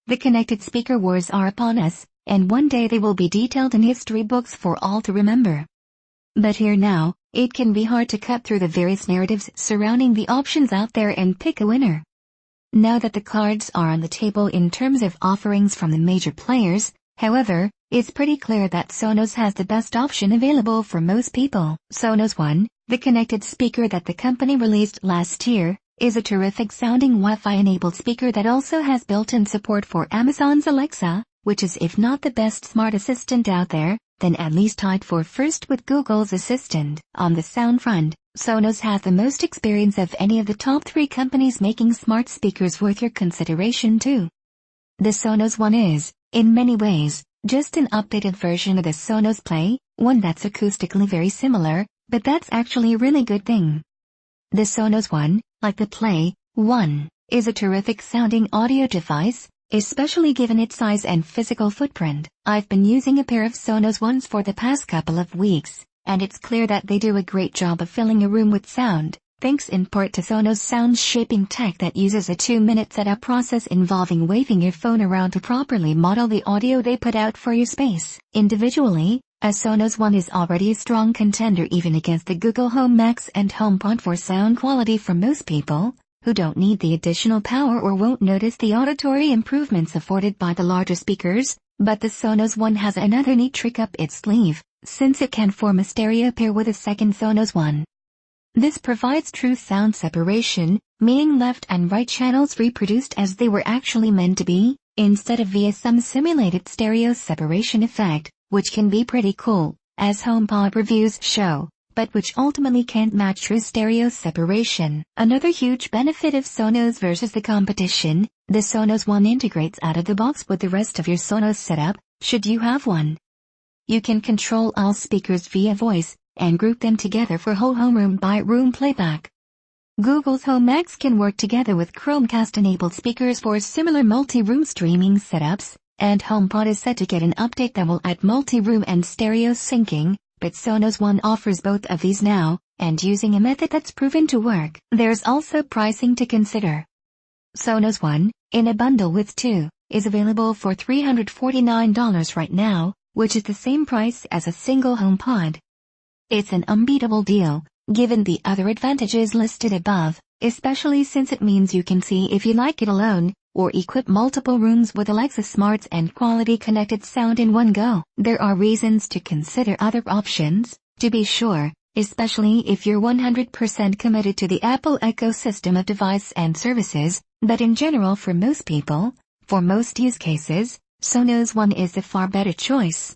the connected speaker wars are upon us, and one day they will be detailed in history books for all to remember. But here now, it can be hard to cut through the various narratives surrounding the options out there and pick a winner. Now that the cards are on the table in terms of offerings from the major players, however, it's pretty clear that Sonos has the best option available for most people. Sonos One, the connected speaker that the company released last year, is a terrific sounding Wi-Fi-enabled speaker that also has built-in support for Amazon's Alexa, which is if not the best smart assistant out there, then at least tied for first with Google's Assistant. On the sound front, Sonos has the most experience of any of the top 3 companies making smart speakers worth your consideration too. The Sonos One is, in many ways, just an updated version of the Sonos Play, one that's acoustically very similar, but that's actually a really good thing. The Sonos One, like the Play One, is a terrific sounding audio device, especially given its size and physical footprint. I've been using a pair of Sonos Ones for the past couple of weeks, and it's clear that they do a great job of filling a room with sound, thanks in part to Sonos sound shaping tech that uses a 2-minute setup process involving waving your phone around to properly model the audio they put out for your space. Individually, a Sonos One is already a strong contender even against the Google Home Max and HomePod for sound quality for most people, who don't need the additional power or won't notice the auditory improvements afforded by the larger speakers, but the Sonos One has another neat trick up its sleeve, since it can form a stereo pair with a second Sonos One. This provides true sound separation, meaning left and right channels reproduced as they were actually meant to be, instead of via some simulated stereo separation effect, which can be pretty cool, as HomePod reviews show, but which ultimately can't match true stereo separation. Another huge benefit of Sonos versus the competition, the Sonos One integrates out of the box with the rest of your Sonos setup, should you have one. You can control all speakers via voice, and group them together for whole homeroom by room playback. Google's Home Max can work together with Chromecast-enabled speakers for similar multi-room streaming setups, and HomePod is set to get an update that will add multi-room and stereo syncing, but Sonos One offers both of these now, and using a method that's proven to work. There's also pricing to consider. Sonos One, in a bundle with 2, is available for $349 right now, which is the same price as a single HomePod. It's an unbeatable deal, given the other advantages listed above, especially since it means you can see if you like it alone, or equip multiple rooms with Alexa smarts and quality connected sound in one go. There are reasons to consider other options, to be sure, especially if you're 100% committed to the Apple ecosystem of device and services, but in general for most people, for most use cases, Sonos One is the far better choice.